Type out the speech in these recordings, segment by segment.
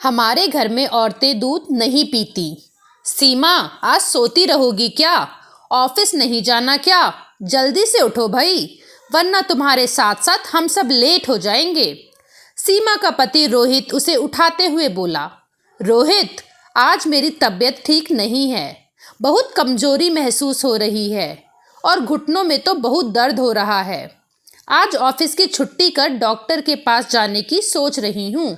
हमारे घर में औरतें दूध नहीं पीती। सीमा, आज सोती रहोगी क्या? ऑफिस नहीं जाना क्या? जल्दी से उठो भाई, वरना तुम्हारे साथ साथ हम सब लेट हो जाएंगे। सीमा का पति रोहित उसे उठाते हुए बोला, रोहित, आज मेरी तबीयत ठीक नहीं है। बहुत कमजोरी महसूस हो रही है और घुटनों में तो बहुत दर्द हो रहा है। आज ऑफिस की छुट्टी कर डॉक्टर के पास जाने की सोच रही हूँ।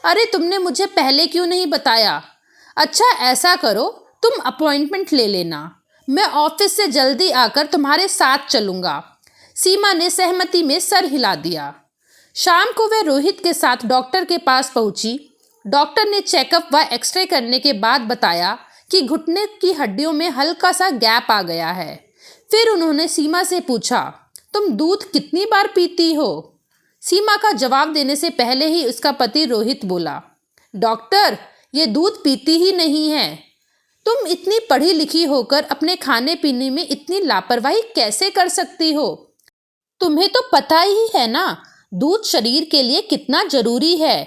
अरे, तुमने मुझे पहले क्यों नहीं बताया? अच्छा, ऐसा करो, तुम अपॉइंटमेंट ले लेना, मैं ऑफिस से जल्दी आकर तुम्हारे साथ चलूँगा। सीमा ने सहमति में सर हिला दिया। शाम को वह रोहित के साथ डॉक्टर के पास पहुंची। डॉक्टर ने चेकअप व एक्सरे करने के बाद बताया कि घुटने की हड्डियों में हल्का सा गैप आ गया है। फिर उन्होंने सीमा से पूछा, तुम दूध कितनी बार पीती हो? सीमा का जवाब देने से पहले ही उसका पति रोहित बोला, डॉक्टर, ये दूध पीती ही नहीं है। तुम इतनी पढ़ी लिखी होकर अपने खाने पीने में इतनी लापरवाही कैसे कर सकती हो? तुम्हें तो पता ही है ना, दूध शरीर के लिए कितना जरूरी है।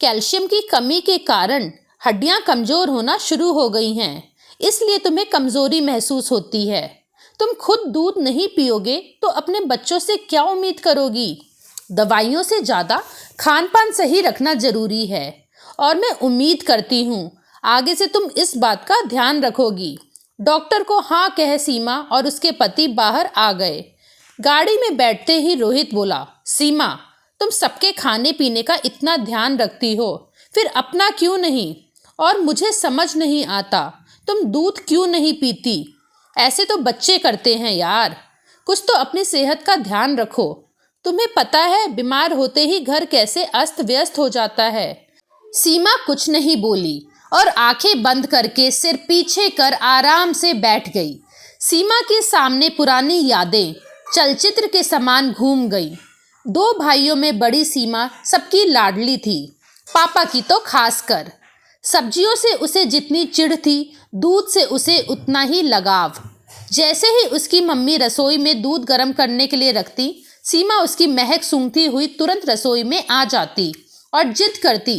कैल्शियम की कमी के कारण हड्डियां कमजोर होना शुरू हो गई हैं, इसलिए तुम्हें कमजोरी महसूस होती है। तुम खुद दूध नहीं पियोगे तो अपने बच्चों से क्या उम्मीद करोगी? दवाइयों से ज़्यादा खान पान सही रखना जरूरी है और मैं उम्मीद करती हूँ आगे से तुम इस बात का ध्यान रखोगी। डॉक्टर को हाँ कह सीमा और उसके पति बाहर आ गए। गाड़ी में बैठते ही रोहित बोला, सीमा, तुम सबके खाने पीने का इतना ध्यान रखती हो, फिर अपना क्यों नहीं? और मुझे समझ नहीं आता, तुम दूध क्यों नहीं पीती? ऐसे तो बच्चे करते हैं यार, कुछ तो अपनी सेहत का ध्यान रखो। तुम्हें पता है बीमार होते ही घर कैसे अस्त व्यस्त हो जाता है। सीमा कुछ नहीं बोली और आंखें बंद करके सिर पीछे कर आराम से बैठ गई। सीमा के सामने पुरानी यादें चलचित्र के समान घूम गई। दो भाइयों में बड़ी सीमा सबकी लाडली थी, पापा की तो खासकर। सब्जियों से उसे जितनी चिढ़ थी, दूध से उसे उतना ही लगाव। जैसे ही उसकी मम्मी रसोई में दूध गर्म करने के लिए रखती, सीमा उसकी महक सूंघती हुई तुरंत रसोई में आ जाती और जिद करती,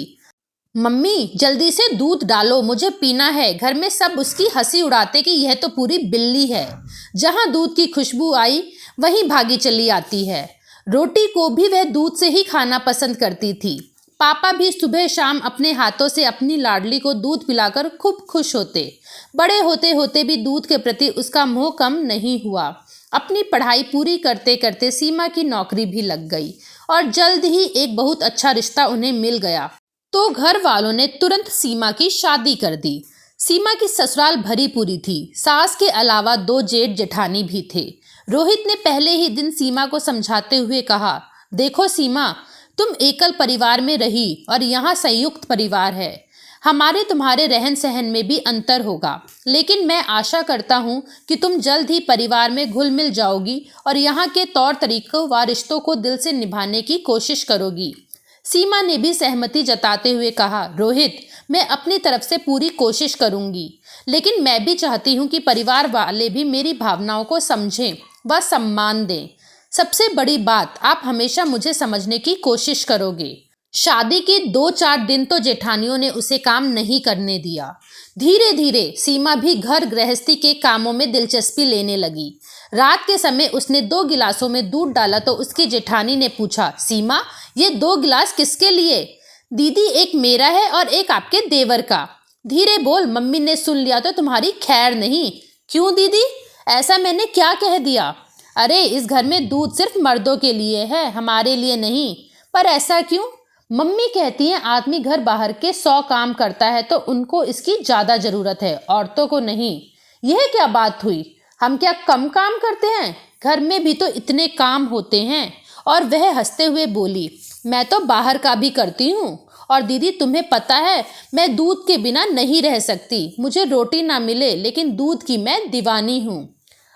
मम्मी जल्दी से दूध डालो, मुझे पीना है। घर में सब उसकी हंसी उड़ाते कि यह तो पूरी बिल्ली है, जहाँ दूध की खुशबू आई वहीं भागी चली आती है। रोटी को भी वह दूध से ही खाना पसंद करती थी। पापा भी सुबह शाम अपने हाथों से अपनी लाडली को दूध पिलाकर खूब खुश होते। बड़े होते होते भी दूध के प्रति उसका मोह कम नहीं हुआ। अपनी पढ़ाई पूरी करते करते सीमा की नौकरी भी लग गई और जल्द ही एक बहुत अच्छा रिश्ता उन्हें मिल गया, तो घर वालों ने तुरंत सीमा की शादी कर दी। सीमा की ससुराल भरी पूरी थी। सास के अलावा दो जेठ जेठानी भी थे। रोहित ने पहले ही दिन सीमा को समझाते हुए कहा, देखो सीमा, तुम एकल परिवार में रही और यहाँ संयुक्त परिवार है। हमारे तुम्हारे रहन सहन में भी अंतर होगा, लेकिन मैं आशा करता हूँ कि तुम जल्द ही परिवार में घुल मिल जाओगी और यहाँ के तौर तरीकों व रिश्तों को दिल से निभाने की कोशिश करोगी। सीमा ने भी सहमति जताते हुए कहा, रोहित, मैं अपनी तरफ से पूरी कोशिश करूँगी, लेकिन मैं भी चाहती हूँ कि परिवार वाले भी मेरी भावनाओं को समझें व सम्मान दें। सबसे बड़ी बात, आप हमेशा मुझे समझने की कोशिश करोगे। शादी के 2-4 दिन तो जेठानियों ने उसे काम नहीं करने दिया। धीरे धीरे सीमा भी घर गृहस्थी के कामों में दिलचस्पी लेने लगी। रात के समय उसने 2 गिलासों में दूध डाला तो उसकी जेठानी ने पूछा, सीमा, ये 2 गिलास किसके लिए? दीदी, एक मेरा है और एक आपके देवर का। धीरे बोल, मम्मी ने सुन लिया तो तुम्हारी खैर नहीं। क्यों दीदी, ऐसा मैंने क्या कह दिया? अरे, इस घर में दूध सिर्फ मर्दों के लिए है, हमारे लिए नहीं। पर ऐसा क्यों? मम्मी कहती हैं आदमी घर बाहर के 100 काम करता है तो उनको इसकी ज़्यादा ज़रूरत है, औरतों को नहीं। यह क्या बात हुई? हम क्या कम काम करते हैं? घर में भी तो इतने काम होते हैं। और वह हंसते हुए बोली, मैं तो बाहर का भी करती हूँ। और दीदी, तुम्हें पता है मैं दूध के बिना नहीं रह सकती। मुझे रोटी ना मिले लेकिन दूध की मैं दीवानी हूँ।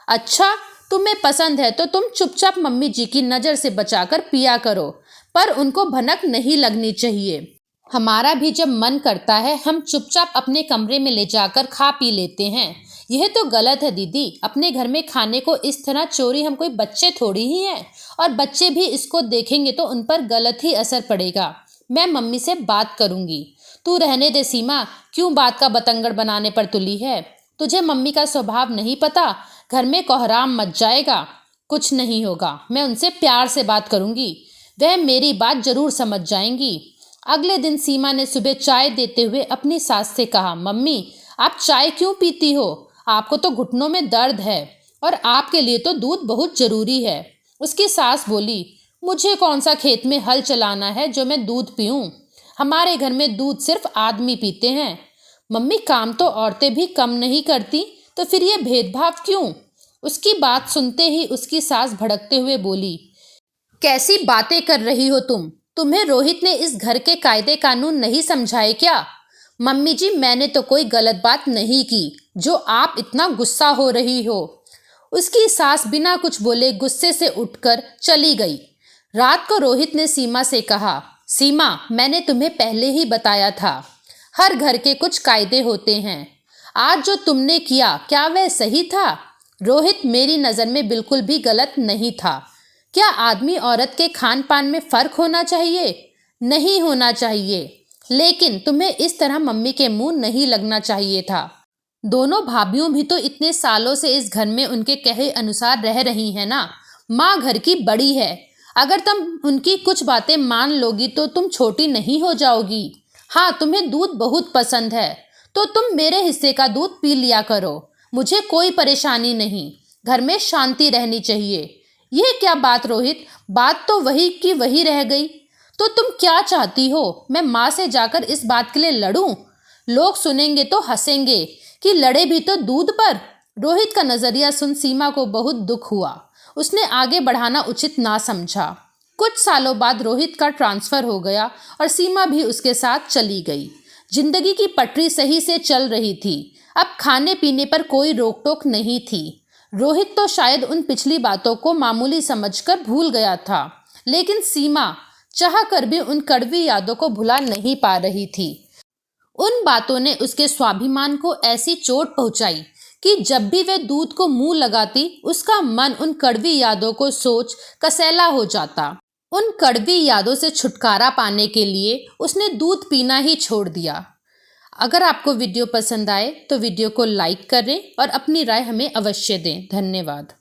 अच्छा, तुम्हें पसंद है तो तुम चुपचाप मम्मी जी की नज़र से बचाकर पिया करो, पर उनको भनक नहीं लगनी चाहिए। हमारा भी जब मन करता है हम चुपचाप अपने कमरे में ले जाकर खा पी लेते हैं। यह तो गलत है दीदी, अपने घर में खाने को इस तरह चोरी हम कोई बच्चे थोड़ी ही हैं, और बच्चे भी इसको देखेंगे तो उन पर गलत ही असर पड़ेगा। मैं मम्मी से बात करूंगी। तू रहने दे सीमा, क्यों बात का बतंगड़ बनाने पर तुली है? तुझे मम्मी का स्वभाव नहीं पता, घर में कोहराम मच जाएगा। कुछ नहीं होगा, मैं उनसे प्यार से बात करूंगी, वह मेरी बात जरूर समझ जाएंगी। अगले दिन सीमा ने सुबह चाय देते हुए अपनी सास से कहा, मम्मी आप चाय क्यों पीती हो? आपको तो घुटनों में दर्द है और आपके लिए तो दूध बहुत जरूरी है। उसकी सास बोली, मुझे कौन सा खेत में हल चलाना है जो मैं दूध पीऊं? हमारे घर में दूध सिर्फ आदमी पीते हैं। मम्मी काम तो औरतें भी कम नहीं करती, तो फिर ये भेदभाव क्यों? उसकी बात सुनते ही उसकी सास भड़कते हुए बोली, कैसी बातें कर रही हो तुम? तुम्हें रोहित ने इस घर के कायदे कानून नहीं समझाए क्या? मम्मी जी, मैंने तो कोई गलत बात नहीं की जो आप इतना गुस्सा हो रही हो। उसकी सास बिना कुछ बोले गुस्से से उठकर चली गई। रात को रोहित ने सीमा से कहा, सीमा मैंने तुम्हें पहले ही बताया था, हर घर के कुछ कायदे होते हैं। आज जो तुमने किया क्या वह सही था? रोहित, मेरी नज़र में बिल्कुल भी गलत नहीं था। क्या आदमी औरत के खान पान में फ़र्क होना चाहिए? नहीं होना चाहिए, लेकिन तुम्हें इस तरह मम्मी के मुंह नहीं लगना चाहिए था। दोनों भाभियों भी तो इतने सालों से इस घर में उनके कहे अनुसार रह रही हैं ना। माँ घर की बड़ी है, अगर तुम उनकी कुछ बातें मान लोगी तो तुम छोटी नहीं हो जाओगी। हाँ, तुम्हें दूध बहुत पसंद है तो तुम मेरे हिस्से का दूध पी लिया करो, मुझे कोई परेशानी नहीं। घर में शांति रहनी चाहिए। यह क्या बात रोहित, बात तो वही की वही रह गई। तो तुम क्या चाहती हो, मैं माँ से जाकर इस बात के लिए लड़ूं? लोग सुनेंगे तो हंसेंगे कि लड़े भी तो दूध पर। रोहित का नजरिया सुन सीमा को बहुत दुख हुआ। उसने आगे बढ़ाना उचित ना समझा। कुछ सालों बाद रोहित का ट्रांसफर हो गया और सीमा भी उसके साथ चली गई। जिंदगी की पटरी सही से चल रही थी, अब खाने पीने पर कोई रोक टोक नहीं थी। रोहित तो शायद उन पिछली बातों को मामूली समझकर भूल गया था, लेकिन सीमा चाह कर भी उन कड़वी यादों को भुला नहीं पा रही थी। उन बातों ने उसके स्वाभिमान को ऐसी चोट पहुंचाई कि जब भी वह दूध को मुंह लगाती, उसका मन उन कड़वी यादों को सोच कसैला हो जाता। उन कड़वी यादों से छुटकारा पाने के लिए उसने दूध पीना ही छोड़ दिया। अगर आपको वीडियो पसंद आए तो वीडियो को लाइक करें और अपनी राय हमें अवश्य दें। धन्यवाद।